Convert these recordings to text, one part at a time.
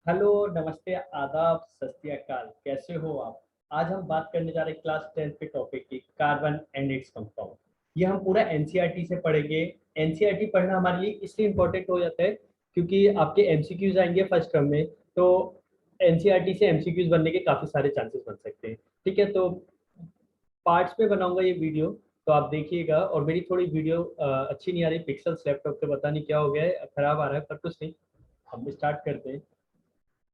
Hello, नमस्ते, आदाब, सत श्री अकाल। कैसे हो आप? आज हम बात करने जा रहे हैं क्लास 10th के टॉपिक की, कार्बन एंड इट्स कंपाउंड। ये हम पूरा एनसीईआरटी से पढ़ेंगे। एनसीईआरटी पढ़ना हमारे लिए इसलिए इम्पोर्टेंट हो जाता है क्योंकि आपके एमसीक्यूज आएंगे फर्स्ट टर्म में। तो एनसीईआरटी से एमसीक्यूज बनने के काफी सारे चांसेस बन सकते हैं। ठीक है, तो पार्ट्स में बनाऊंगा ये वीडियो, तो आप देखिएगा। और मेरी थोड़ी वीडियो अच्छी नहीं आ रही, पिक्सल्स लैपटॉप पे पता नहीं क्या हो गया है, खराब आ रहा है, पर कुछ नहीं। हम स्टार्ट करते हैं।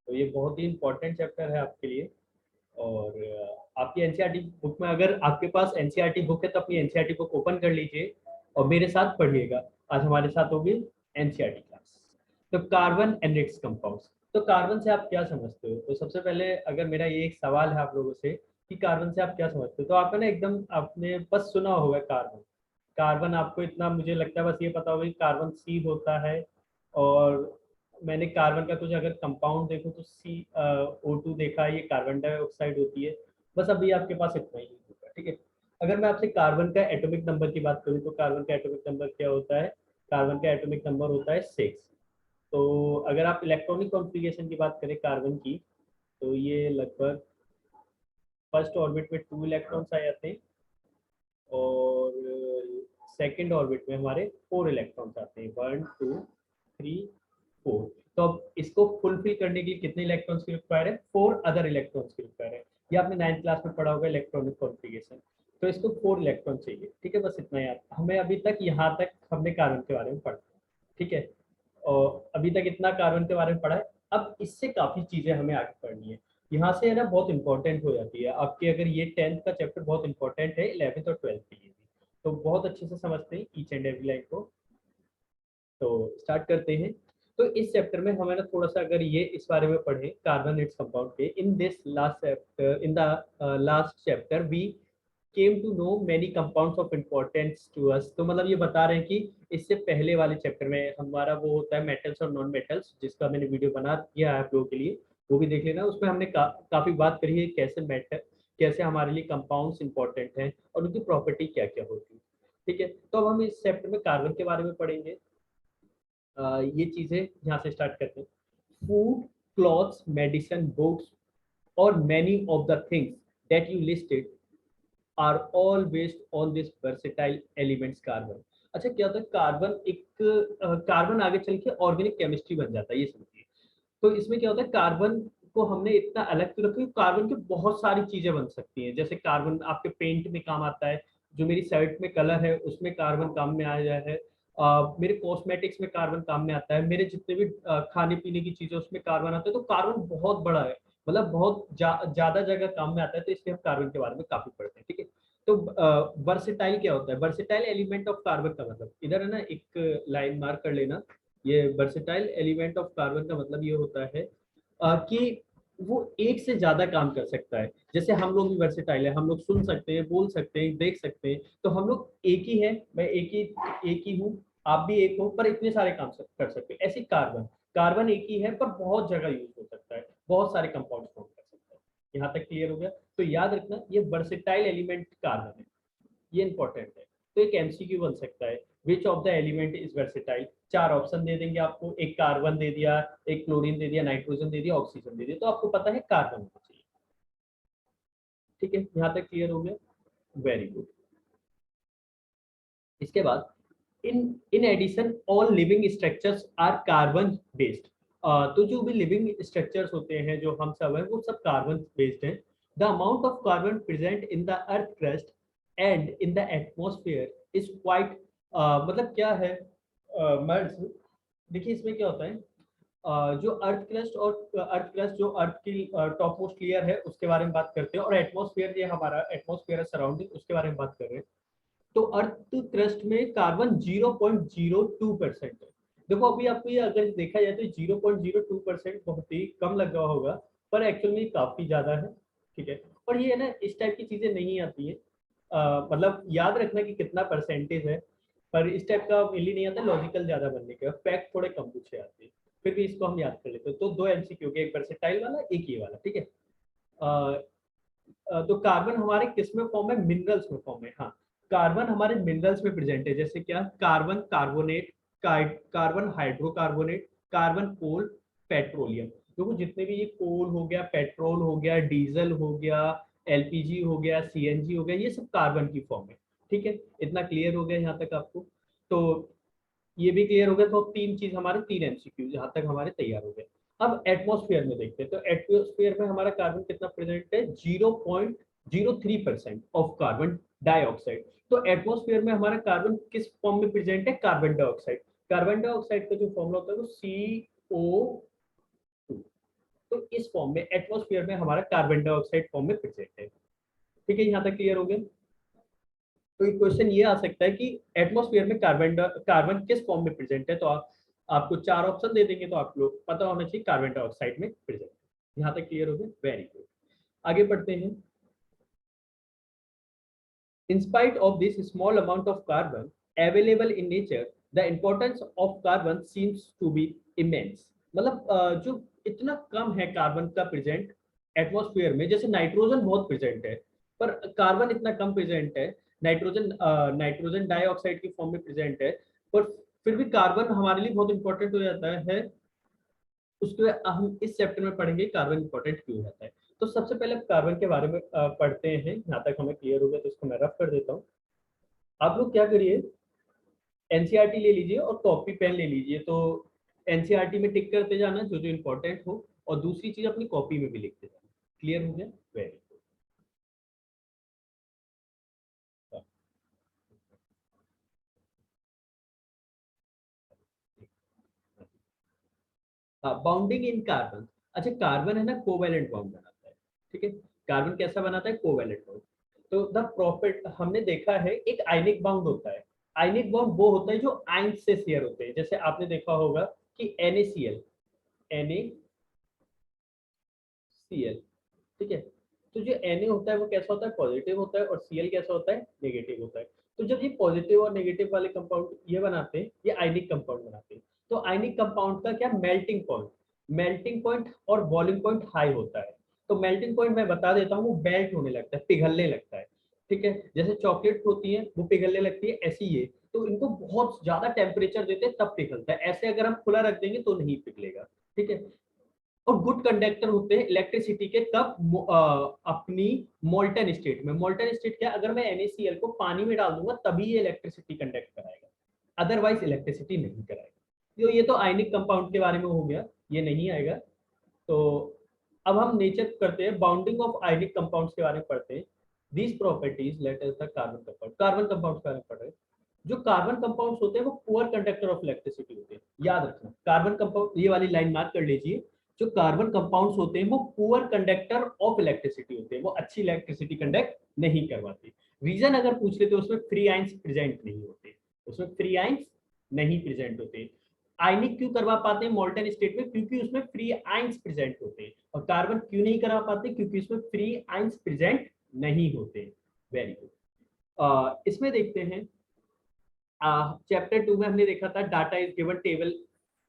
तो ये बहुत ही इंपॉर्टेंट चैप्टर है आपके लिए। और आपकी एनसीईआरटी बुक में, अगर आपके पास एनसीईआरटी बुक है तो अपनी एनसीईआरटी बुक ओपन कर लीजिए और मेरे साथ पढ़िएगा। आज हमारे साथ होगी एनसीईआरटी क्लास। तो कार्बन एंड इट्स कंपाउंड्स। तो कार्बन से आप क्या समझते हो? तो सबसे पहले अगर मेरा ये एक सवाल है आप लोगों से कि कार्बन से आप क्या समझते हो, तो आपने ना एकदम आपने बस सुना होगा कार्बन। कार्बन आपको इतना मुझे लगता है बस ये पता होगा कि कार्बन सी होता है। और मैंने कार्बन का कुछ अगर कंपाउंड देखो तो CO2 देखा है, ये कार्बन डाइऑक्साइड होती है। बस अभी आपके पास इतना ही होगा। ठीक है, अगर मैं आपसे कार्बन का एटॉमिक नंबर की बात करूँ तो कार्बन का एटॉमिक नंबर क्या होता है? कार्बन का एटॉमिक नंबर होता है 6। तो अगर आप इलेक्ट्रॉनिक कॉन्फ़िगरेशन की बात करें कार्बन की, तो ये लगभग फर्स्ट ऑर्बिट में 2 इलेक्ट्रॉन्स आ जाते हैं और सेकंड ऑर्बिट में हमारे 4 इलेक्ट्रॉन्स आते हैं, 1 2 3 4। तो अब इसको फुलफिल करने के लिए कितने इलेक्ट्रॉन्स की रिक्वायर है? 4 अदर इलेक्ट्रॉन्स की रिक्वायर है। ये आपने 9th क्लास में पढ़ा होगा इलेक्ट्रॉनिक कॉन्फ़िगरेशन। तो इसको 4 इलेक्ट्रॉन चाहिए। ठीक है, बस इतना याद हमें। अभी तक यहाँ तक हमने कार्बन के बारे में पढ़ा। ठीक है, और अभी तक इतना कार्बन के बारे में पढ़ा है। अब इससे काफी चीजें हमें आगे पढ़नी है। यहाँ से है ना बहुत इंपॉर्टेंट हो जाती है आपके, अगर ये 10th का चैप्टर बहुत इंपॉर्टेंट है 11th और 12th के लिए भी। तो बहुत अच्छे से समझते हैं ईच एंड एवरी लाइन को। तो स्टार्ट करते हैं। तो इस चैप्टर में हमें ना थोड़ा सा अगर ये इस बारे में पढ़ें कार्बन इट्स कंपाउंड के, in this last chapter, in the last chapter we came to know many compounds of importance to us. तो मतलब ये बता रहे हैं कि इससे पहले वाले चैप्टर में हमारा वो होता है मेटल्स और नॉन मेटल्स, जिसका मैंने वीडियो बना दिया है आप लोगों के लिए, वो भी देख लेना। उसमें हमने काफी बात करी है कैसे मेटल, कैसे हमारे लिए कंपाउंड्स इंपॉर्टेंट हैं और उनकी प्रॉपर्टी क्या क्या होती है। ठीक है, तो अब हम इस चैप्टर में कार्बन के बारे में पढ़ेंगे। ये चीजें यहाँ से स्टार्ट करते हैं। फूड, क्लॉथ्स, मेडिसिन, बुक्स और many of the things that you listed are all based on this versatile elements carbon. अच्छा, क्या होता है कार्बन? एक कार्बन आगे चल के ऑर्गेनिक केमिस्ट्री बन जाता है, ये समझिए। तो इसमें क्या होता है, कार्बन को हमने इतना अलग क्यों रखा? कार्बन की बहुत सारी चीजें बन सकती हैं। जैसे कार्बन आपके पेंट में काम आता है, जो मेरी शर्ट में कलर है उसमें कार्बन काम में आया है। मेरे कॉस्मेटिक्स में कार्बन काम में आता है, मेरे जितने भी खाने पीने की चीजें उसमें कार्बन आता है। तो कार्बन बहुत बड़ा है, मतलब बहुत ज्यादा जगह काम में आता है। तो इसलिए हम कार्बन के बारे में काफी पढ़ते हैं। ठीक है, तो वर्सेटाइल क्या होता है? वर्सेटाइल एलिमेंट ऑफ कार्बन का मतलब इधर है ना, एक लाइन मार्क कर लेना। ये वर्सेटाइल एलिमेंट ऑफ कार्बन का मतलब ये होता है कि वो एक से ज्यादा काम कर सकता है। जैसे हम लोग भी वर्सेटाइल है, हम लोग सुन सकते हैं, बोल सकते हैं, देख सकते हैं। तो हम लोग एक ही है, मैं एक ही हूँ, आप भी एक हो, पर इतने सारे काम कर सकते हैं। ऐसे कार्बन, कार्बन एक ही है पर बहुत जगह यूज हो सकता है, बहुत सारे कंपाउंड फॉर्म कर सकता है। यहाँ तक क्लियर हो गया? तो याद रखना ये वर्सेटाइल एलिमेंट कार्बन है, ये इंपॉर्टेंट है। तो एक एमसीक्यू बन सकता है, which of the element is versatile. 4 option दे देंगे आपको, एक कार्बन दे दिया, एक क्लोरीन दे दिया, नाइट्रोजन दे दिया, ऑक्सीजन दे दिया, तो आपको पता है कार्बन होना चाहिए। ठीक है, यहाँ तक क्लियर हो गया? Very good. इसके बाद in in addition all living structures are carbon based. तो जो भी लिविंग स्ट्रक्चर्स होते हैं जो हम सब है वो सब कार्बन बेस्ड हैं। The amount of carbon present in the earth crust and in the atmosphere is quite. मतलब क्या है? देखिए इसमें क्या होता है, जो अर्थ क्रस्ट जो अर्थ की टॉप मोस्ट लेयर है उसके बारे में बात करते हैं, और एटमोस्फेयर, ये हमारा एटमोस्फेयर है सराउंडिंग, उसके बारे में बात कर रहे हैं। तो अर्थ क्रस्ट में कार्बन 0.02% है। देखो अभी आपको ये अगर देखा जाए तो 0.02% बहुत ही कम लग रहा होगा, पर एक्चुअल में काफी ज्यादा है। ठीक है, और ये है ना इस टाइप की चीजें नहीं आती है, मतलब याद रखना कि कितना परसेंटेज है, पर इस टाइप का मिली नहीं आता, लॉजिकल ज्यादा बनने के फैक्ट थोड़े कम पूछे आते हैं। फिर भी इसको हम याद कर लेते हैं। तो 2 एमसीक्यू के, एक वर्सेटाइल वाला, एक ये वाला। ठीक है, तो कार्बन हमारे किस में फॉर्म है? मिनरल्स में फॉर्म है। हाँ, कार्बन हमारे मिनरल्स में प्रेजेंट है। जैसे क्या? Carbon carbonate, carbon hydrocarbonate, carbon coal, petroleum. देखो जितने भी ये कोल हो गया, पेट्रोल हो गया, डीजल हो गया, एलपीजी हो गया, सीएनजी हो गया, ये सब कार्बन की फॉर्म है। ठीक है, इतना क्लियर हो गया यहाँ तक आपको? तो ये भी क्लियर हो गया। तो तीन चीज हमारे, तीन एमसीक्यू यहाँ तक हमारे तैयार हो गए। अब एटमॉस्फेयर में देखते हैं। तो एटमॉस्फेयर में हमारा कार्बन कितना प्रेजेंट है? 0.03% ऑफ कार्बन डाइऑक्साइड। तो एटमॉस्फेयर में हमारा कार्बन किस फॉर्म में प्रेजेंट है? Carbon dioxide. कार्बन डाइऑक्साइड का जो फॉर्मूला होता है वो CO2। तो इस फॉर्म में एटमॉस्फेयर में हमारा कार्बन डाइऑक्साइड फॉर्म में प्रेजेंट है। ठीक है, यहाँ तक क्लियर हो गया? तो एक क्वेश्चन ये आ सकता है कि एटमॉस्फेयर में कार्बन कार्बन किस फॉर्म में प्रेजेंट है? तो आपको चार ऑप्शन दे देंगे, तो आप लोग पता होना चाहिए कार्बन डाइऑक्साइड में प्रेजेंट। यहाँ तक क्लियर हो गया? Very good. आगे बढ़ते हैं। In spite of this small amount of carbon available in nature, the importance of carbon seems to be immense. मतलब जो इतना कम है कार्बन का प्रेजेंट एटमॉस्फेयर में, जैसे नाइट्रोजन बहुत प्रेजेंट है पर कार्बन इतना कम प्रेजेंट है, नाइट्रोजन डाइऑक्साइड की फॉर्म में प्रेजेंट है, पर फिर भी कार्बन हमारे लिए बहुत इंपॉर्टेंट हो जाता है। उसके हम इस चैप्टर में पढ़ेंगे कार्बन इंपॉर्टेंट क्यों रहता है। तो सबसे पहले कार्बन के बारे में पढ़ते हैं। यहाँ तक हमें क्लियर हो गया, तो इसको मैं रफ कर देता हूँ। आप लोग क्या करिए, एनसीईआरटी ले लीजिए और कॉपी पेन ले लीजिए। तो एनसीईआरटी में टिक करते जाना जो जो इंपॉर्टेंट हो, और दूसरी चीज अपनी कॉपी में भी लिखते जाना। क्लियर हो गया? Very good. बाउंडिंग इन कार्बन। अच्छा, कार्बन है ना कोवैलेंट बॉन्ड बनाता है। ठीक है, कार्बन कैसा बनाता है? Covalent bond. तो द प्रॉफिट हमने देखा है, एक आयनिक बाउंड होता है। आयनिक बॉन्ड वो होता है जो आयन से शेयर होते हैं। जैसे आपने देखा होगा कि NaCl, NaCl, ठीक है। तो जो Na होता है वो कैसा होता है? पॉजिटिव होता है। और Cl कैसा होता है? नेगेटिव होता है। तो जब ये पॉजिटिव और नेगेटिव वाले कंपाउंड ये बनाते हैं, ये आयनिक कंपाउंड बनाते हैं। तो आयनिक कंपाउंड का क्या? मेल्टिंग पॉइंट और बॉइलिंग पॉइंट हाई होता है। तो मेल्टिंग पॉइंट मैं बता देता हूँ, वो मेल्ट होने लगता है, पिघलने लगता है। ठीक है, जैसे चॉकलेट होती है वो पिघलने लगती है, ऐसी ये। तो इनको बहुत ज्यादा टेम्परेचर देते हैं तब पिघलता है, ऐसे अगर हम खुला रख देंगे तो नहीं पिघलेगा। ठीक है। और गुड कंडक्टर होते हैं इलेक्ट्रिसिटी के, कब? अपनी मोल्टन स्टेट में। मोल्टन स्टेट क्या? अगर मैं NaCl को पानी में डाल दूंगा तभी ये इलेक्ट्रिसिटी कंडक्ट कराएगा, अदरवाइज इलेक्ट्रिसिटी नहीं कराएगा। तो ये तो आयनिक कंपाउंड के बारे में हो गया, ये नहीं आएगा। तो अब हम नेचर करते हैं, बाउंडिंग ऑफ आयनिक कंपाउंड्स के बारे में पढ़ते हैं। These properties let us the carbon compound. Carbon compounds के बारे में पढ़ रहे हैं। जो कार्बन कंपाउंड्स होते हैं वो पुअर कंडक्टर ऑफ इलेक्ट्रिसिटी होते हैं। याद रखना, कार्बन कंपाउंड, ये वाली लाइन मार्क कर लीजिए। जो कार्बन कंपाउंड्स होते हैं वो पुअर कंडक्टर ऑफ इलेक्ट्रिसिटी होते हैं, वो अच्छी इलेक्ट्रिसिटी कंडक्ट नहीं करवाते। रीजन अगर पूछ लेते, उसमें फ्री आइंस प्रेजेंट नहीं होते, उसमें फ्री आइंस नहीं प्रेजेंट होते। आयनिक क्यों करवा पाते हैं मॉल्टन स्टेट में? क्योंकि उसमें फ्री आइंस प्रेजेंट होते हैं। और कार्बन क्यों नहीं करवा पाते? क्योंकि उसमें फ्री आइंस प्रेजेंट नहीं होते। Very good. इसमें देखते हैं, चैप्टर 2 में हमने देखा था data is given, table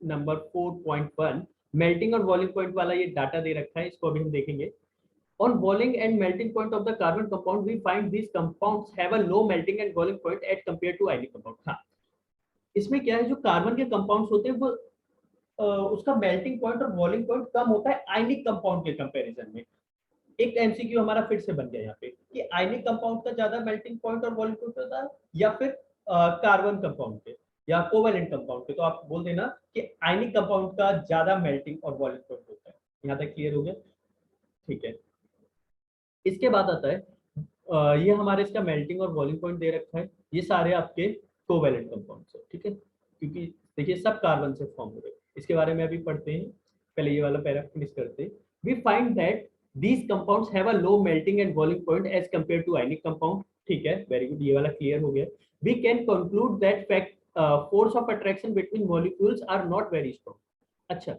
number 4.1। Melting और बॉइलिंग पॉइंट वाला ये डाटा दे रखा है, इसको अभी हम देखेंगे। On boiling and melting point of the carbon compound we find these compounds have a low melting and boiling point at compare to ionic compound. हाँ, इसमें क्या है, जो कार्बन के कंपाउंड्स होते हैं वो उसका मेल्टिंग पॉइंट और बॉइलिंग पॉइंट कम होता है आयनिक कंपाउंड के कंपैरिजन में। एक एमसीक्यू हमारा फिर से बन गया यहाँ पे कि आयनिक कंपाउंड का ज्यादा मेल्टिंग पॉइंट और बॉइलिंग पॉइंट होता है, या फिर कार्बन कंपाउंड के या कोवेलेंट कंपाउंड के। तो आप बोल देना कि आयनिक कंपाउंड का ज्यादा मेल्टिंग और बॉइलिंग पॉइंट होता है। यहाँ तक क्लियर हो गया? ठीक है। इसके बाद आता है ये हमारे इसका मेल्टिंग और बॉइलिंग पॉइंट दे रखा है। ये सारे आपके कोवेलेंट कंपाउंड्स है। ठीक है, क्योंकि देखिए सब कार्बन से फॉर्म हो रहे हैं। इसके बारे में अभी पढ़ते हैं, पहले ये वाला पैरा फिनिश करते हैं। We find that these compounds have a low melting and boiling point as compared to ionic compound। ठीक है, वेरी गुड, ये वाला क्लियर हो गया। we can conclude that fact force of attraction between molecules are not very strong। अच्छा,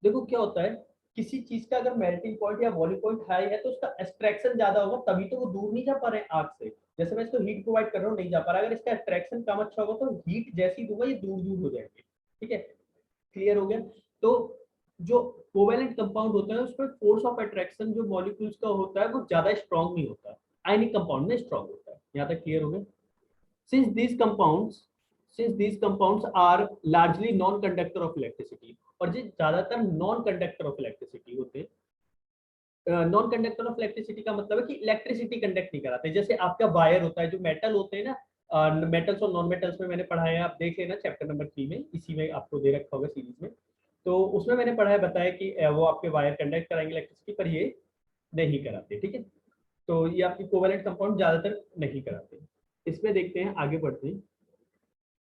देखो क्या होता है, किसी चीज का अगर मेल्टिंग पॉइंट या बॉइलिंग पॉइंट हाई है तो उसका एक्सट्रैक्शन ज्यादा होगा, तभी तो वो दूर नहीं जा पा रहे हैं आग से। जैसे मैं इसको हीट प्रोवाइड कर रहा हूँ, नहीं जा पा रहा, अगर इसका एक्सट्रैक्शन कम अच्छा होगा तो हीट जैसी दूंगा ये दूर दूर हो जाएंगे। ठीक है, क्लियर हो गया? तो जो कोवेलेंट कंपाउंड होता है उसमें फोर्स ऑफ अट्रैक्शन जो मॉलिक्यूल्स का होता है वो ज्यादा स्ट्रांग नहीं होता, आयनिक कंपाउंड में स्ट्रांग होता है। यहाँ तक क्लियर हो गया? Since these compounds since these compounds are largely non conductor of electricity, और जो ज्यादातर नॉन कंडक्टर ऑफ इलेक्ट्रिसिटी होते हैं, नॉन कंडक्टर ऑफ इलेक्ट्रिसिटी का मतलब है कि इलेक्ट्रिसिटी कंडक्ट नहीं कराते। जैसे आपका वायर होता है, जो मेटल होते हैं ना, मेटल्स और नॉन मेटल्स में मैंने पढ़ाया है, आप देख लेना चैप्टर नंबर 3 में, इसी में आपको दे रखा होगा सीरीज में। तो उसमें मैंने पढ़ा है, बताया कि वो आपके वायर कंडक्ट कराएंगे इलेक्ट्रिसिटी, पर ये नहीं कराते। ठीक है, तो ये आपकी कोवेलेंट कंपाउंड ज्यादातर नहीं कराते। इसमें देखते हैं, आगे बढ़ते हैं।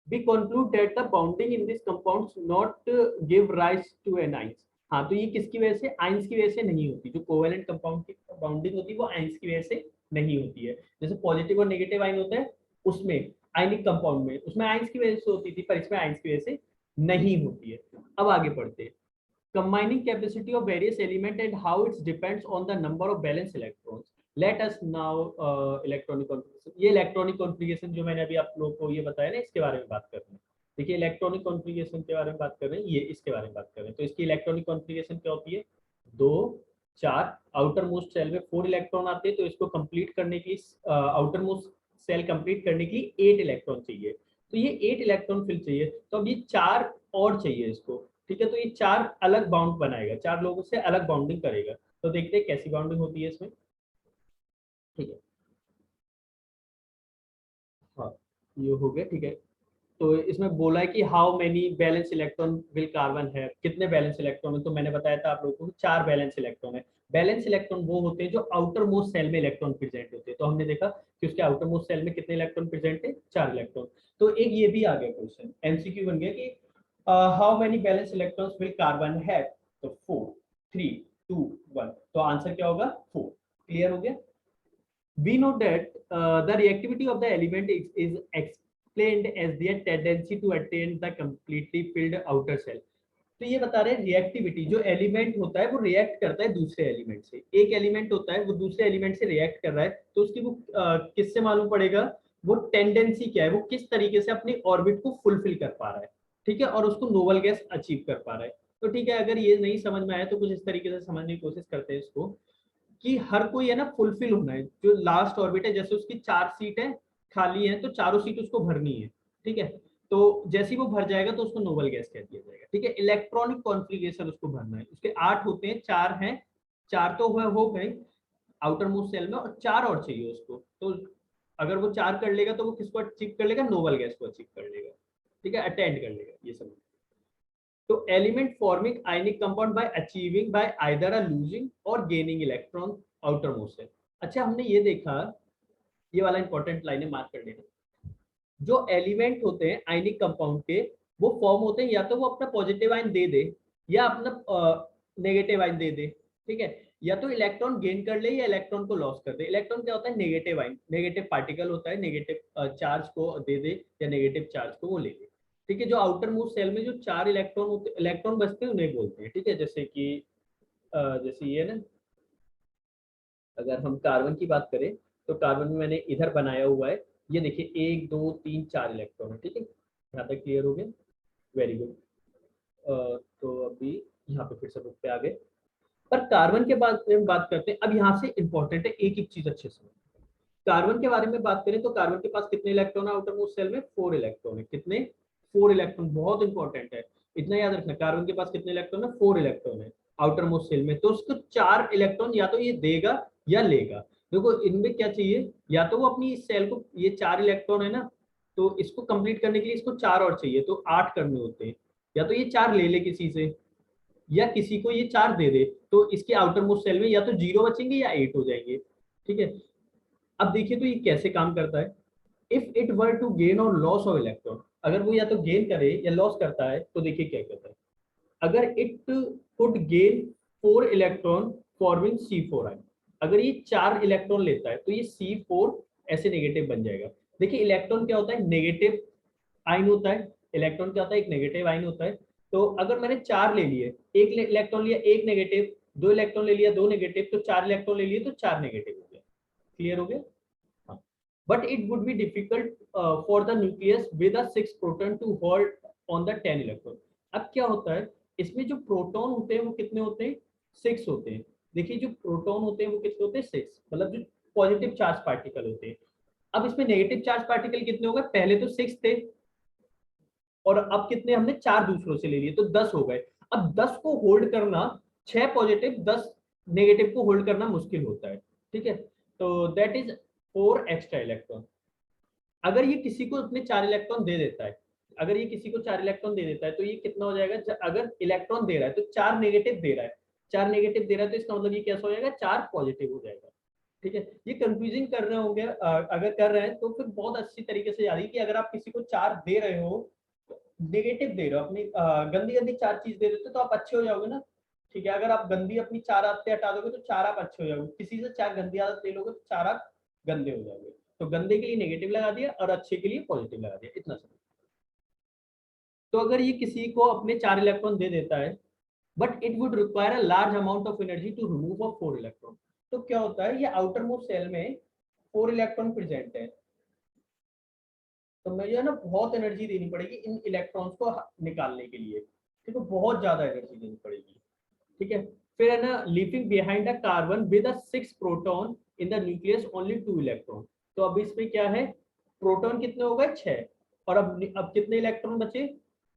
We conclude that the bonding in these compounds not give rise to an ions। हाँ, तो ये किसकी वजह से, आइंस की वजह से नहीं होती। जो कोवेलेंट कंपाउंड की बाउंडिंग होती है वो आइंस की वजह से नहीं होती है। जैसे पॉजिटिव और नेगेटिव आइन होता है उसमें, आयनिक कंपाउंड में, उसमें आइंस की वजह से होती थी, पर इसमें आइंस की वजह से नहीं होती है। अब आगे बढ़ते हैं। Combining capacity of various element and how it depends on the number of valence electrons। Let us now electronic configuration, ये electronic configuration जो मैंने अभी आप लोगों को ये बताया ना, इसके बारे में बात कर रहे हैं। देखिए इलेक्ट्रॉनिक कॉन्फ़िगरेशन के बारे में बात कर रहे हैं, ये इसके बारे में बात कर रहे हैं। तो इसकी इलेक्ट्रॉनिक कॉन्फ़िगरेशन क्या होती है, 2 4, आउटर मोस्ट सेल में 4 इलेक्ट्रॉन आते हैं, तो इसको कंप्लीट करने के लिए, आउटर मोस्ट सेल कंप्लीट करने के लिए 8 इलेक्ट्रॉन चाहिए। तो ये 8 इलेक्ट्रॉन फिल चाहिए, तो अब ये 4 और चाहिए इसको। ठीक है, तो ये 4 अलग बाउंड बनाएगा, 4 लोगों से अलग बाउंडिंग करेगा। तो देखते हैं कैसी बाउंडिंग होती है इसमें। ठीक है, हाँ ये हो गया। ठीक है, तो इसमें बोला है कि how many balance electron will carbon है, कितने बैलेंस इलेक्ट्रॉन है। तो मैंने बताया था आप लोगों को 4 बैलेंस इलेक्ट्रॉन है। बैलेंस इलेक्ट्रॉन वो होते हैं जो आउटर मोस्ट सेल में इलेक्ट्रॉन प्रेजेंट होते हैं। तो हमने देखा कि उसके आउटर मोस्ट सेल में कितने इलेक्ट्रॉन प्रेजेंट है, 4 इलेक्ट्रॉन। तो एक ये भी आ गया क्वेश्चन, एमसीक्यू बन गया कि how many balance electrons will carbon have. तो 4 3 2 1, तो आंसर क्या होगा, 4। क्लियर हो गया। We know that the reactivity of the element is explained as their tendency to attain the completely filled outer shell। तो ये बता रहे हैं रिएक्टिविटी, जो एलिमेंट होता है वो रिएक्ट करता है दूसरे एलिमेंट से। एक एलिमेंट होता है वो दूसरे एलिमेंट से रिएक्ट कर रहा है, तो उसकी वो किससे मालूम पड़ेगा, वो टेंडेंसी क्या है, वो किस तरीके से अपनी ऑर्बिट को फुलफिल कर पा रहा है। ठीक है, और उसको नोबल गैस अचीव कर पा रहा है। तो ठीक है, अगर ये नहीं समझ में आया तो कुछ इस तरीके से समझने की कोशिश करते हैं इसको, कि हर कोई है ना फुलफिल होना है। जो लास्ट ऑर्बिट है, जैसे उसकी 4 सीट है खाली है, तो चारों सीट उसको भरनी है। ठीक है, तो जैसे ही वो भर जाएगा तो उसको नोबल गैस कह दिया जाएगा। ठीक है, इलेक्ट्रॉनिक कॉन्फ़िगरेशन उसको भरना है। उसके 8 होते हैं, 4 हैं, 4 तो हो गए आउटर मोस्ट सेल में, और 4 और चाहिए उसको। तो अगर वो 4 कर लेगा तो वो किसको अचीव कर लेगा, नोबल गैस को अचीव कर लेगा। ठीक है, अटेंड कर लेगा, ये सब। तो element forming ionic compound by achieving by either a losing और gaining electron outermost shell. अच्छा, हमने ये देखा, ये वाला इंपॉर्टेंट लाइन है, मार्क कर लेना। जो एलिमेंट होते हैं आयनिक कंपाउंड के, वो फॉर्म होते हैं या तो वो अपना पॉजिटिव आयन दे दे या अपना नेगेटिव आयन दे दे। ठीक है, या तो इलेक्ट्रॉन गेन कर ले या इलेक्ट्रॉन को लॉस कर दे। इलेक्ट्रॉन क्या होता है, नेगेटिव आयन, नेगेटिव पार्टिकल होता है, नेगेटिव चार्ज को दे दे या नेगेटिव चार्ज को वो ले ले। ठीक है, जो आउटर मोस्ट सेल में जो 4 इलेक्ट्रॉन होते, इलेक्ट्रॉन बचते हैं, उन्हें बोलते हैं। ठीक है, जैसे कि जैसे ये ना, अगर हम कार्बन की बात करें तो कार्बन में मैंने इधर बनाया हुआ है, ये देखिए 1 2 3 4 इलेक्ट्रॉन है। ठीक है, यहाँ तक क्लियर हो गया, वेरी गुड। तो अभी यहाँ पे फिर से बुक पे आ गए, पर कार्बन के बाद में बात करते हैं। अब यहाँ से इंपॉर्टेंट है, एक एक चीज अच्छे से। कार्बन के बारे में बात करें तो कार्बन के पास कितने इलेक्ट्रॉन है आउटर मोस्ट सेल में, 4 इलेक्ट्रॉन है। कितने, 4 इलेक्ट्रॉन, बहुत इंपॉर्टेंट है, इतना याद रखना। कार्बन के पास कितने इलेक्ट्रॉन है, 4 इलेक्ट्रॉन है आउटर मोस्ट सेल में। तो उसको 4 इलेक्ट्रॉन या तो ये देगा या लेगा। देखो इनमें क्या चाहिए, या तो वो अपनी इस सेल को, ये 4 इलेक्ट्रॉन है ना, तो इसको कंप्लीट करने के लिए इसको 4 और चाहिए, तो 8 करने होते हैं। या तो ये 4 ले ले किसी से, या किसी को ये 4 दे दे, तो इसके आउटर मोस्ट सेल में या तो 0 बचेंगे या 8 हो जाएंगे। ठीक है, अब देखिए तो ये कैसे काम करता है। If it were to gain or loss of electron, अगर वो या तो गेन करे या लॉस करता है, तो देखिए क्या करता है। अगर it could gain 4 electron forming C4 ion, अगर ये 4 इलेक्ट्रॉन लेता है तो ये C4 ऐसे नेगेटिव बन जाएगा। देखिए इलेक्ट्रॉन क्या होता है, नेगेटिव आयन होता है। इलेक्ट्रॉन क्या होता है, एक नेगेटिव आयन होता है। तो अगर मैंने 4 ले लिए, एक इलेक्ट्रॉन लिया, एक नेगेटिव, 2 इलेक्ट्रॉन ले लिया, 2 नेगेटिव, तो 4 इलेक्ट्रॉन ले लिए तो 4 नेगेटिव हो गया। क्लियर हो गया। हाँ, but it would be difficult for the nucleus with a 6 proton to hold on the 10 electron। अब क्या होता है, इसमें जो प्रोटॉन होते हैं वो कितने होते हैं, 6 होते हैं। देखिए जो प्रोटॉन होते हैं वो कितने होते हैं, 6, मतलब जो पॉजिटिव चार्ज पार्टिकल होते हैं। अब इसमें नेगेटिव चार्ज पार्टिकल कितने हो गए, पहले तो 6 थे, और अब कितने हमने 4 दूसरों से ले लिए, तो 10 हो गए। अब 10 को होल्ड करना, 6 पॉजिटिव 10 नेगेटिव को होल्ड करना मुश्किल होता है, ठीक है। तो दैट इज 4 एक्स्ट्रा इलेक्ट्रॉन। अगर ये किसी को अपने 4 इलेक्ट्रॉन दे देता है, अगर ये किसी को 4 इलेक्ट्रॉन दे देता है तो ये कितना हो जाएगा, अगर इलेक्ट्रॉन दे रहा है तो 4 नेगेटिव दे रहा है, 4 नेगेटिव दे रहा है तो इसका मतलब ये कैसा हो जाएगा, 4 पॉजिटिव हो जाएगा, ठीक है। ये कंफ्यूजिंग कर रहे होंगे, अगर कर रहे हैं तो फिर बहुत अच्छी तरीके से याद है कि अगर आप किसी को 4 दे रहे हो, नेगेटिव दे रहे हो, अपनी गंदी गंदी 4 चीज दे देते हो तो आप अच्छे हो जाओगे ना, ठीक है। अगर आप गंदी अपनी 4 आदतें हटा दोगे तो 4 आप अच्छे हो जाओगे, किसी से 4 गंदी आदत ले लोगे तो 4 आप गंदे हो जाओगे। तो गंदे के लिए नेगेटिव लगा दिया और अच्छे के लिए पॉजिटिव लगा दिया, इतना समझ। तो अगर ये किसी को अपने 4 इलेक्ट्रॉन दे देता है, but it would require a large amount of energy to remove of 4 electron, तो क्या होता है, ये आउटर मोस्ट सेल में 4 इलेक्ट्रॉन प्रेजेंट है, तो मुझे ना बहुत एनर्जी देनी पड़ेगी इन इलेक्ट्रॉन्स को निकालने के लिए, ठीक है, बहुत ज्यादा एनर्जी देनी पड़ेगी, ठीक है। फिर है ना, leaving behind a carbon with a 6 proton in the nucleus only 2 electron. तो अब इसमें क्या है, प्रोटॉन कितने हो गए, 6, और अब कितने इलेक्ट्रॉन बचे,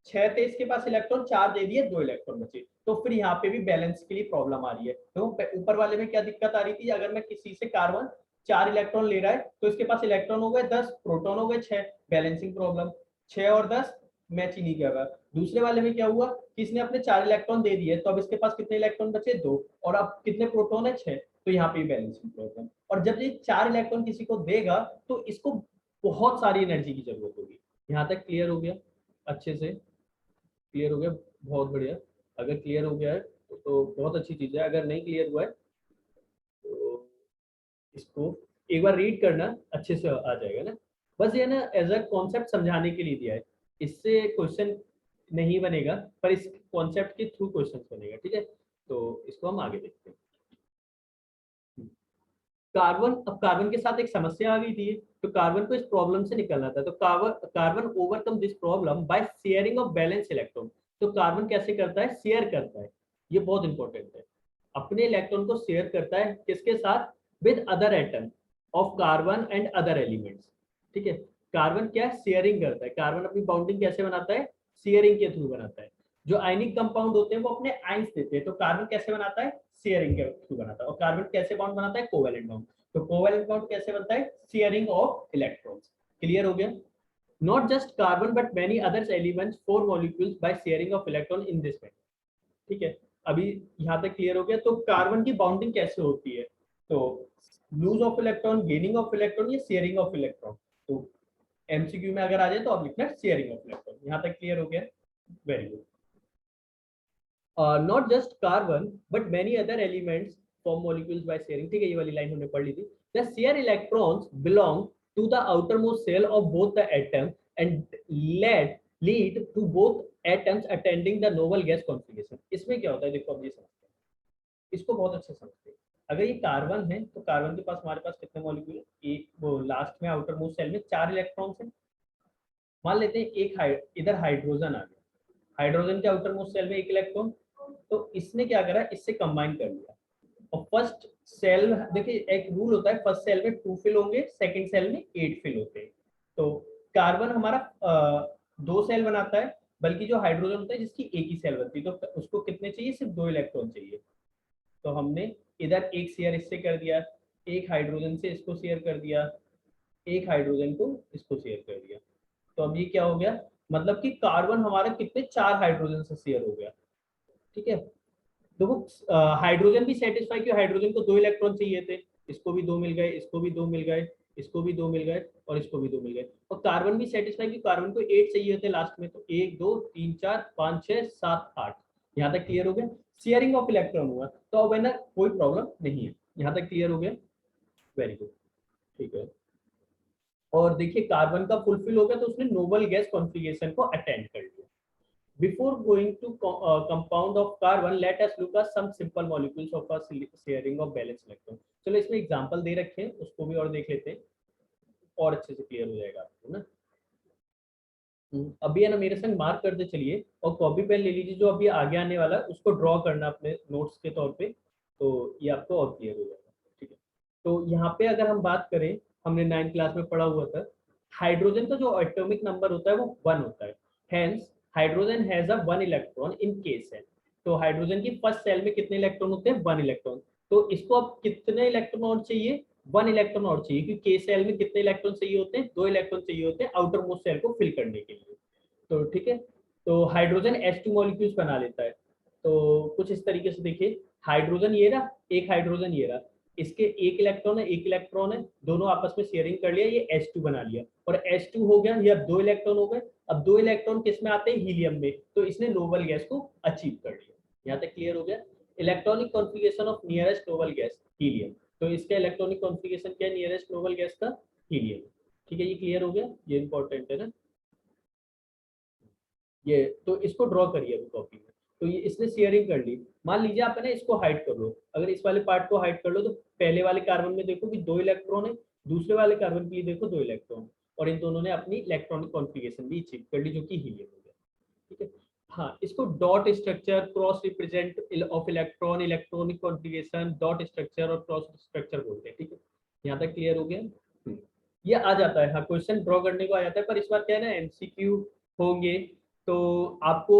6 थे इसके पास इलेक्ट्रॉन, 4 दे दिए, 2 इलेक्ट्रॉन बचे। तो फिर यहाँ पे भी बैलेंस के लिए प्रॉब्लम आ रही है। तो ऊपर वाले में क्या दिक्कत आ रही थी, अगर मैं किसी से कार्बन 4 इलेक्ट्रॉन ले रहा है तो इसके पास इलेक्ट्रॉन हो गए 10, प्रोटॉन हो गए 6, बैलेंसिंग प्रॉब्लम, 6 और 10 मैच ही नहीं कर रहा। दूसरे वाले में क्या हुआ कि इसने अपने 4 इलेक्ट्रॉन दे दिए, तो अब इसके पास कितने इलेक्ट्रॉन बचे, 2, और अब कितने प्रोटॉन है, 6, तो यहाँ पे बैलेंसिंग प्रॉब्लम। और जब ये 4 इलेक्ट्रॉन किसी को देगा तो इसको बहुत सारी एनर्जी की जरूरत होगी। यहाँ तक क्लियर हो गया, अच्छे से क्लियर हो गया, बहुत बढ़िया। अगर क्लियर हो गया है तो बहुत अच्छी चीज है, अगर नहीं क्लियर हुआ है तो इसको एक बार रीड करना, अच्छे से आ जाएगा ना। बस ये ना एज अ कॉन्सेप्ट समझाने के लिए दिया है, इससे क्वेश्चन नहीं बनेगा, पर इस कॉन्सेप्ट के थ्रू क्वेश्चन बनेगा, ठीक है। तो इसको हम आगे देखते हैं। कार्बन, अब कार्बन के साथ एक समस्या आ गई थी, तो कार्बन को इस प्रॉब्लम से निकलना था, तो carbon overcome this problem by sharing of balance electron. तो कार्बन कैसे करता है, शेयर करता है, ये बहुत इंपॉर्टेंट है, अपने इलेक्ट्रॉन को शेयर करता है किसके साथ, with other atom of carbon and other elements, ठीक है। कार्बन क्या शेयरिंग करता है, कार्बन अपनी बाउंडिंग कैसे बनाता है, शेयरिंग के थ्रू बनाता है। जो आयनिक कंपाउंड होते हैं वो अपने आयंस देते हैं, तो कार्बन कैसे बनाता है, शेयरिंग के थ्रू बनाता है। और कार्बन कैसे बॉन्ड बनाता है, कोवेलेंट बॉन्ड। तो कोवेलेंट बॉन्ड कैसे बनता है, शेयरिंग ऑफ इलेक्ट्रॉन्स। क्लियर हो गया। Not just carbon but many others elements for molecules by sharing of electron in this way, ठीक है। अभी यहाँ तक क्लियर हो गया। तो कार्बन की बाउंडिंग कैसे होती है, तो lose of electron, gaining of electron या शेयरिंग ऑफ इलेक्ट्रॉन। तो एमसीक्यू में अगर आ जाए तो आप लिखना शेयरिंग ऑफ इलेक्ट्रॉन। यहाँ तक क्लियर हो गया, very good. Not just carbon but many other elements form molecules by sharing, ठीक है, ये वाली लाइन हमने पढ़ ली थी। The share electrons belong to the outermost shell of both the atom and lead to both atoms attending the noble gas configuration। इसमें क्या होता है, देखो अब ये समझते हैं, इसको बहुत अच्छे समझते हैं। अगर ये कार्बन है तो कार्बन के पास हमारे पास कितने मॉलिक्यूल है, एक, वो लास्ट में आउटर मोस्ट सेल में 4 इलेक्ट्रॉन्स हैं। मान लेते हैं एक इधर हाइड्रोजन आ गया, हाइड्रोजन के आउटर मोस्ट सेल में 1 इलेक्ट्रॉन, तो इसने क्या करा, इससे कंबाइन कर लिया। और फर्स्ट सेल, देखिए एक रूल होता है, फर्स्ट सेल में 2 फिल होंगे, सेकंड सेल में 8 फिल होते हैं। तो कार्बन हमारा 2 सेल बनाता है, बल्कि जो हाइड्रोजन होता है जिसकी एक ही सेल बनती है, तो उसको कितने चाहिए, सिर्फ 2 इलेक्ट्रॉन चाहिए। तो हमने इधर एक शेयर इससे कर दिया, एक हाइड्रोजन से इसको शेयर कर दिया, एक हाइड्रोजन को इसको शेयर कर दिया। तो अब ये क्या हो गया, मतलब कि कार्बन हमारा कितने, 4 हाइड्रोजन से शेयर हो गया, ठीक है। तो वो हाइड्रोजन भी सेटिस्फाई किया, हाइड्रोजन को 2 इलेक्ट्रॉन चाहिए थे, इसको भी 2 मिल गए, इसको भी 2 मिल गए, इसको भी 2 मिल गए और इसको भी 2 मिल गए। और कार्बन भी सेटिस्फाई की, कार्बन को 8 चाहिए थे लास्ट में, तो 1 2 3 4 5 6 7 8। यहाँ तक क्लियर हो गया, शेयरिंग ऑफ इलेक्ट्रॉन हुआ, तो अब है ना कोई प्रॉब्लम नहीं है। यहाँ तक क्लियर हो गया, वेरी गुड, ठीक है। और देखिए कार्बन का फुलफिल हो गया तो उसने नोबल गैस कॉन्फ़िगरेशन को अटेंड कर लिया। Before going to compound of carbon, let us look at some simple molecules of a sharing of valence electron। चलो इसमें एग्जांपल दे रखे हैं, उसको भी और देख लेते हैं, और अच्छे से क्लियर हो जाएगा आपको ना। अभी है ना मेरे संग मार्क करते चलिए, और कॉपी पेन ले लीजिए, जो अभी आगे आने वाला है उसको ड्रॉ करना अपने नोट्स के तौर पे, तो ये आपको और क्लियर हो जाएगा, ठीक है। तो यहाँ पे अगर हम बात करें, हमने 9th क्लास में पढ़ा हुआ था, हाइड्रोजन का जो एटॉमिक नंबर होता है वो 1 होता है। Hence, hydrogen has a one electron in K cell. तो हाइड्रोजन की फर्स्ट सेल में कितने इलेक्ट्रॉन होते हैं? One electron. तो इसको अब कितने इलेक्ट्रॉन और चाहिए? वन इलेक्ट्रॉन और चाहिए, क्योंकि के सेल में कितने इलेक्ट्रॉन चाहिए होते हैं? दो इलेक्ट्रॉन चाहिए होते हैं आउटर मोस्ट सेल को फिल करने के लिए। तो ठीक है, तो हाइड्रोजन H2 मॉलिक्यूल्स बना लेता है। तो कुछ इस तरीके से देखिए, हाइड्रोजन ये रहा, एक हाइड्रोजन ये रहा, इसके एक इलेक्ट्रॉन है, एक इलेक्ट्रॉन है, दोनों आपस में शेयरिंग कर लिया, ये H2 बना लिया, और H2 हो गया, ये अब दो इलेक्ट्रॉन हो गए। अब दो इलेक्ट्रॉन किस में आते हैं? हीलियम में। तो इसने नोबल गैस को अचीव कर लिया। यहाँ तक क्लियर हो गया? Electronic configuration of nearest noble gas helium. तो इसका इलेक्ट्रॉनिक कॉन्फ़िगरेशन क्या है नियरेस्ट नोबल गैस का? हीलियम। ठीक है, ये क्लियर हो गया, ये इंपॉर्टेंट है ना ये। तो इसको ड्रॉ करिए अभी कॉपी में। तो ये इसने शेयरिंग कर ली। मान लीजिए आप है ना इसको हाइड कर लो, अगर इस वाले पार्ट को हाइड कर लो तो पहले वाले कार्बन में देखो कि दो इलेक्ट्रॉन है, दूसरे वाले कार्बन के लिए देखो दो इलेक्ट्रॉन, और इन दोनों ने अपनी इलेक्ट्रॉनिक कॉन्फ़िगरेशन भी अचीव कर ली, जो कि हीलियम हो गया। ठीक है, हाँ, इसको dot structure, cross represent of electron, electronic configuration, dot structure और क्रॉस स्ट्रक्चर बोलते हैं। ठीक है, यहाँ तक क्लियर हो गया? ये आ जाता है, हाँ, क्वेश्चन ड्रॉ करने को आ जाता है, पर इस बार क्या है ना एमसीक्यू होंगे, तो आपको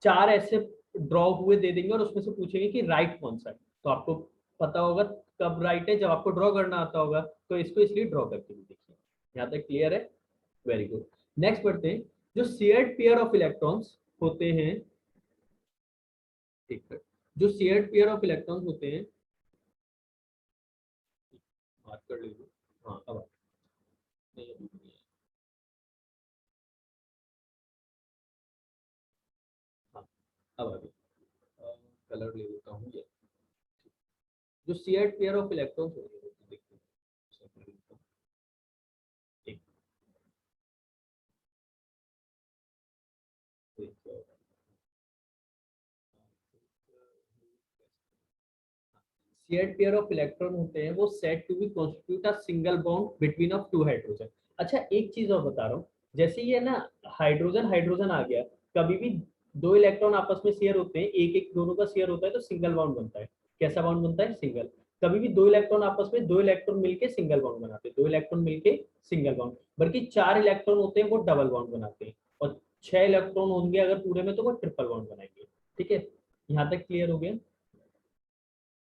चार ऐसे ड्रॉ हुए दे देंगे और उसमें से पूछेंगे कि राइट कौन सा है। तो आपको पता होगा कब राइट है, जब आपको ड्रॉ करना आता होगा। तो इसको इसलिए ड्रॉ करके भी देखिए। यहाँ तक क्लियर है? Very good. नेक्स्ट बढ़ते हैं। जो शेयर्ड पेयर ऑफ इलेक्ट्रॉन्स होते हैं, एक मिनट, जो शेयर्ड पेयर ऑफ इलेक्ट्रॉन्स होते हैं, बात कर लीजिए। हाँ, अब नहीं, अभी नहीं है। हाँ, अब अभी कलर ले लेता हूँ ये। जो शेयर्ड पेयर ऑफ इलेक्ट्रॉन्स होते हैं, देखिए एक शेयर्ड पेयर ऑफ इलेक्ट्रॉन होते हैं, वो said to be constitute a single bond between of two hydrogen. अच्छा, एक चीज और बता रहा हूँ, जैसे ये ना हाइड्रोजन हाइड्रोजन आ गया, कभी भी दो इलेक्ट्रॉन आपस में शेयर होते हैं, एक एक दोनों का शेयर होता है, तो सिंगल बॉन्ड बनता है। कैसा बॉन्ड बनता है? सिंगल। कभी भी दो इलेक्ट्रॉन आपस में, दो इलेक्ट्रॉन मिलके सिंगल बॉन्ड बनाते हैं, दो इलेक्ट्रॉन मिलके सिंगल बॉन्ड। बल्कि चार इलेक्ट्रॉन होते हैं वो डबल बॉन्ड बनाते हैं, और छह इलेक्ट्रॉन होंगे अगर पूरे में तो वो ट्रिपल बॉन्ड बनाएंगे। ठीक है, यहाँ तक क्लियर हो गया?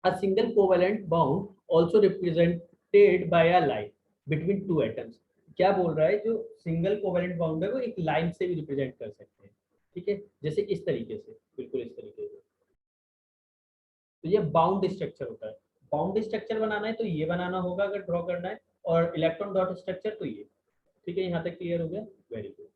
A single covalent bond also represented by a line between two atoms। क्या बोल रहा है? जो सिंगल कोवेलेंट बॉन्ड है वो एक लाइन से भी रिप्रेजेंट कर सकते हैं। ठीक है, जैसे इस तरीके से, बिल्कुल इस तरीके से। तो ये बाउंड स्ट्रक्चर होता है। बाउंड स्ट्रक्चर बनाना है तो ये बनाना होगा अगर ड्रॉ करना है, और इलेक्ट्रॉन डॉट स्ट्रक्चर तो ये। ठीक है, यहाँ तक क्लियर हो गया? Very good.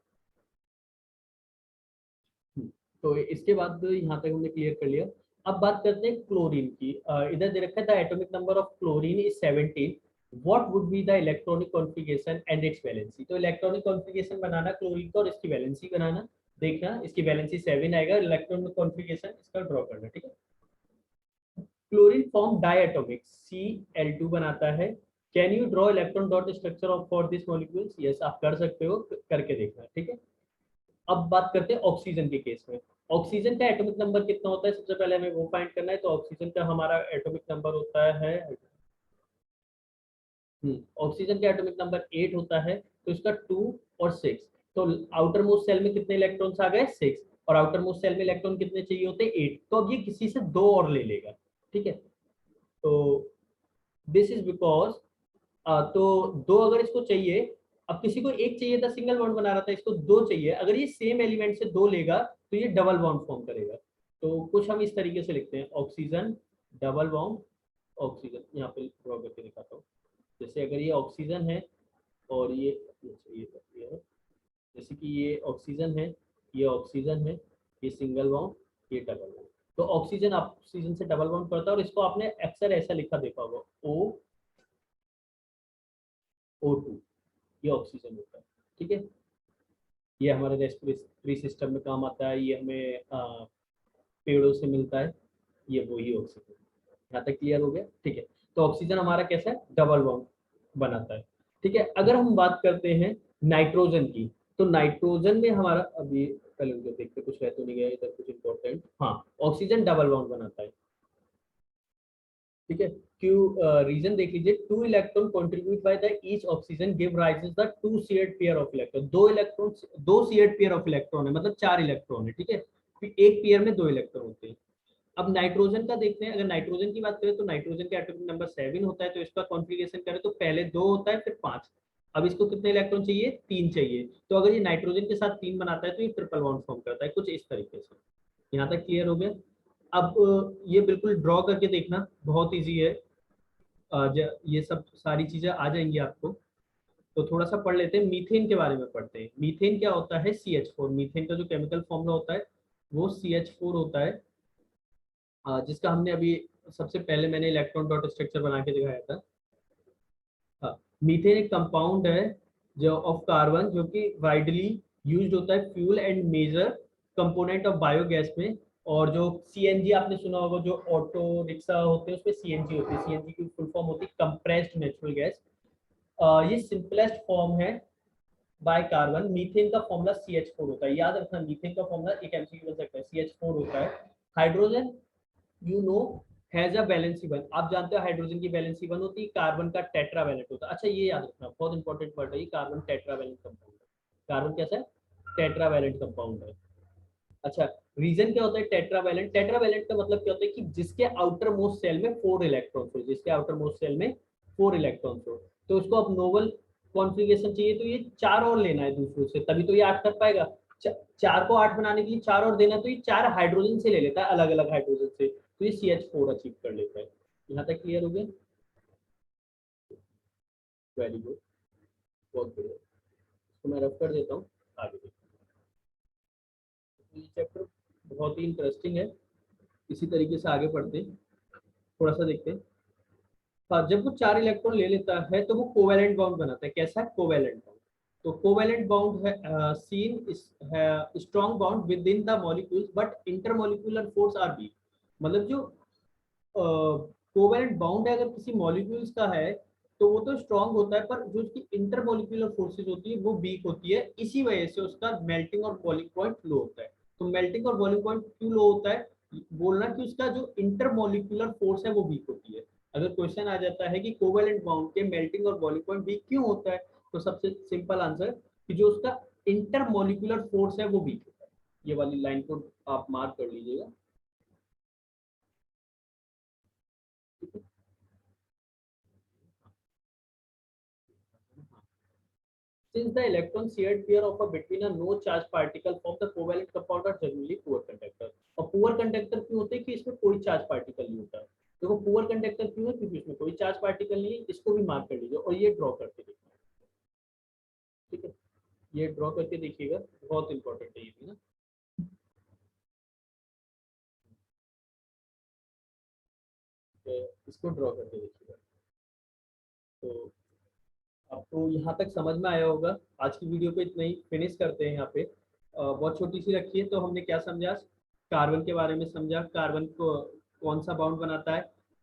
तो इसके बाद यहाँ तक हमने क्लियर कर लिया। अब बात करते हैं क्लोरीन की। इधर दे रखा है the atomic number of chlorine is 17। What would be the electronic configuration and it's valency. तो इलेक्ट्रॉनिक कॉन्फ़िगरेशन बनाना क्लोरीन का और इसकी वैलेंसी बनाना। देखना इसकी वैलेंसी 7 आएगा, इलेक्ट्रॉनिक कॉन्फ़िगरेशन इसका ड्रॉ करना। ठीक है, क्लोरीन फॉर्म डायटोमिक Cl2 बनाता है। Can you draw electron dot structure of for this molecules? Yes, आप कर सकते हो, करके देखना। ठीक है, अब बात करते हैं ऑक्सीजन के केस में। ऑक्सीजन का एटॉमिक नंबर कितना होता है? सबसे पहले हमें वो फाइंड करना है। तो ऑक्सीजन का हमारा एटॉमिक नंबर होता है, ऑक्सीजन का एटॉमिक नंबर 8 होता है। तो इसका 2 और 6। तो आउटर मोस्ट सेल में कितने इलेक्ट्रॉन्स आ गए? 6। और आउटर मोस्ट सेल में इलेक्ट्रॉन कितने चाहिए होते हैं? 8। तो अब ये किसी से दो और ले लेगा। ठीक है, तो दिस इज बिकॉज, तो दो अगर इसको चाहिए, अब किसी को एक चाहिए था, सिंगल बॉन्ड बना रहा था, इसको दो चाहिए, अगर ये सेम एलिमेंट से दो लेगा तो ये डबल बॉन्ड फॉर्म करेगा। तो कुछ हम इस तरीके से लिखते हैं, ऑक्सीजन डबल बॉन्ड। ऑक्सीजन यहाँ पे ड्रॉ करके दिखाता हूँ। जैसे अगर ये ऑक्सीजन है और ये है, जैसे कि ये ऑक्सीजन है, ये ऑक्सीजन है, ये सिंगल बॉन्ड, ये डबल बॉन्ड। तो ऑक्सीजन ऑक्सीजन से डबल बॉन्ड करता है, और इसको आपने अक्सर ऐसा लिखा देखा होगा, O2। ये ऑक्सीजन होता है। ठीक है, ये हमारे रेस्पिरेटरी सिस्टम में काम आता है, ये हमें पेड़ों से मिलता है, ये वही ऑक्सीजन। यहाँ तक क्लियर हो गया? ठीक है, तो ऑक्सीजन हमारा कैसा है? डबल बॉन्ड बनाता है। ठीक है, अगर हम बात करते हैं नाइट्रोजन की, तो नाइट्रोजन में हमारा अभी पहले उनको देखते कुछ रह तो नहीं गया इधर कुछ इंपॉर्टेंट। हाँ, ऑक्सीजन डबल बॉन्ड बनाता है। ठीक है। क्यू रीजन देख लीजिए, 2 electron contribute by the each oxygen give rises the 2 shared pair of electron. 2 electron, 2 shared pair of electron है, मतलब 4 इलेक्ट्रॉन है, ठीक है। फिर एक पेयर में 2 इलेक्ट्रॉन होते हैं। अब नाइट्रोजन का देखते हैं, अगर नाइट्रोजन की बात करें तो नाइट्रोजन का एटॉमिक नंबर 7 होता है, तो इसका कॉन्फ़िगरेशन करें तो पहले 2 होता है फिर 5। अब इसको कितने इलेक्ट्रॉन चाहिए, 3 चाहिए। तो अगर ये नाइट्रोजन के साथ 3 बनाता है तो ये ट्रिपल बॉन्ड फॉर्म करता है, कुछ इस तरीके से। यहाँ तक क्लियर हो गया। अब ये बिल्कुल ड्रॉ करके देखना, बहुत ईजी है। ये सब सारी चीजें आ जाएंगी आपको। तो थोड़ा सा पढ़ लेते हैं, मीथेन के बारे में पढ़ते हैं। मीथेन क्या होता है, CH4। मीथेन का जो केमिकल फॉर्मूला होता है वो CH4 होता है, जिसका हमने अभी सबसे पहले मैंने इलेक्ट्रॉन डॉट स्ट्रक्चर बना के दिखाया था। हाँ, मीथेन एक कंपाउंड है जो ऑफ कार्बन, जो कि वाइडली यूज्ड होता है fuel and major component of biogas में। और जो CNG आपने सुना होगा, जो ऑटो रिक्शा होते हैं उसमें CNG होती है। CNG की फुल फॉर्म होती है कंप्रेस्ड नेचुरल गैस। ये सिंपलेस्ट फॉर्म है बाय कार्बन। मीथेन का फॉर्मूला CH4 होता है, याद रखना। मीथेन का फॉर्मूला एक MCQ बन सकता है, CH4 होता है। Hydrogen you know has a valency one. आप जानते हो हाइड्रोजन की वैलेंसी वन होती है, कार्बन का टेट्रावैलेंट होता है। अच्छा, ये याद रखना, बहुत इंपॉर्टेंट वर्ड है ये, कार्बन टेट्रावैलेंट कंपाउंड है। कार्बन कैसा है, टेट्रावैलेंट कंपाउंड है। अच्छा, रीजन क्या होता है टेट्रावैलेंट? टेट्रावैलेंट का मतलब क्या होता है कि जिसके आउटर मोस्ट सेल में 4 इलेक्ट्रॉन्स हो, जिसके आउटर मोस्ट सेल में 4 इलेक्ट्रॉन्स हो। तो उसको अब नोबल कॉन्फ़िगरेशन चाहिए, तो ये 4 और लेना है दूसरों से, तभी तो ये 8 कर पाएगा। 4 को 8 बनाने के लिए 4 और देना, तो ये 4 हाइड्रोजन से ले लेता है, अलग अलग हाइड्रोजन से, तो ये CH4 अचीव कर लेता है। यहाँ तक क्लियर हो गया? वेरी गुड, बहुत बढ़िया। तो मैं रफ कर देता हूँ, आगे देखते हैं। ये चैप्टर बहुत ही इंटरेस्टिंग है। इसी तरीके से आगे बढ़ते हैं, थोड़ा सा देखते हैं। हाँ, जब वो 4 इलेक्ट्रॉन ले लेता है तो वो कोवैलेंट बॉन्ड बनाता है। कैसा है, कोवैलेंट बॉन्ड। तो कोवैलेंट बॉन्ड है seen strong bond within the molecules but intermolecular force are weak. मतलब जो कोवैलेंट बॉन्ड है अगर किसी मॉलिक्यूल्स का है तो वो तो स्ट्रॉन्ग होता है, पर जो उसकी इंटरमॉलिक्यूलर फोर्सेज होती है वो वीक होती है। इसी वजह से उसका मेल्टिंग और बॉइलिंग पॉइंट लो होता है। तो मेल्टिंग और बॉइलिंग पॉइंट क्यों लो होता है, बोलना कि उसका जो इंटरमॉलिक्यूलर फोर्स है वो वीक होती है। अगर क्वेश्चन आ जाता है कि कोवैलेंट बॉन्ड के मेल्टिंग और बॉइलिंग पॉइंट वीक क्यों होता है, तो सबसे सिंपल आंसर कि जो उसका इंटरमॉलिक्यूलर फोर्स है वो वीक होता है। ये वाली लाइन को आप मार्क कर लीजिएगा। Since the electron shared pair of a between a no charge particle form the covalent compound are generally poor conductor। और पुअर कंडक्टर क्यों होते हैं कि इसमें कोई चार्ज पार्टिकल नहीं होता है। तो वो पुअर कंडक्टर क्यों है, क्योंकि इसमें कोई चार्ज पार्टिकल नहीं है। इसको भी मार्क कर लीजिए और ये ड्रॉ करके देखिए, ठीक है। ये ड्रॉ करके देखिएगा, बहुत इंपॉर्टेंट है ये भी ना। तो इसको ड्रॉ करके देखिएगा। तो आपको यहाँ तक समझ में आया होगा। आज की वीडियो को इतना ही फिनिश करते हैं यहाँ पे। बहुत छोटी सी रखी है। तो हमने क्या समझा, कार्बन के बारे में समझा, कार्बन को कौन सा बाउंड बनाता है,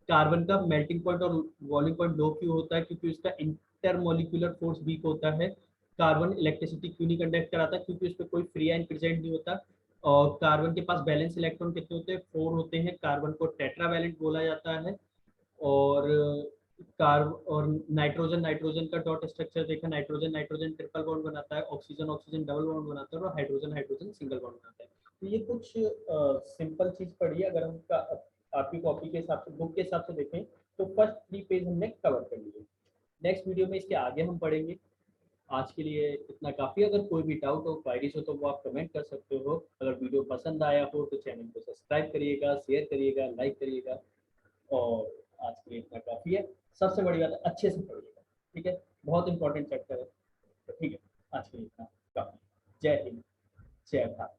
कार्बन का मेल्टिंग पॉइंट और बॉइलिंग पॉइंट लो क्यों होता है, क्योंकि उसका इंटरमोलिकुलर फोर्स वीक होता है। कार्बन इलेक्ट्रिसिटी क्यों नहीं कंडक्ट कराता, क्योंकि उसमें कोई फ्री आयन प्रेजेंट नहीं होता। और कार्बन के पास बैलेंस इलेक्ट्रॉन कितने होते हैं, 4 होते हैं। कार्बन को टेट्रावैलेंट बोला जाता है। और कार्ब और नाइट्रोजन, नाइट्रोजन का डॉट स्ट्रक्चर देखा, नाइट्रोजन नाइट्रोजन ट्रिपल बॉन्ड बनाता है, ऑक्सीजन ऑक्सीजन डबल बॉन्ड बनाता है, और हाइड्रोजन हाइड्रोजन सिंगल बॉन्ड बनाता है। तो ये कुछ सिंपल चीज पढ़ी है। अगर हम आपकी कॉपी के हिसाब से, बुक के हिसाब से देखें तो फर्स्ट 3 पेज हमने कवर कर लिए। नेक्स्ट वीडियो में इसके आगे हम पढ़ेंगे। आज के लिए इतना काफ़ी। अगर कोई भी डाउट हो, क्वारीज हो, तो वो आप कमेंट कर सकते हो। अगर वीडियो पसंद आया हो तो चैनल को सब्सक्राइब करिएगा, शेयर करिएगा, लाइक करिएगा। और आज के लिए इतना काफ़ी है। सबसे बड़ी बात है, अच्छे से पढ़िएगा, ठीक है। बहुत इंपॉर्टेंट चैप्टर है। तो ठीक है, आज के लिए इतना काफ़ी। जय हिंद, जय भारत।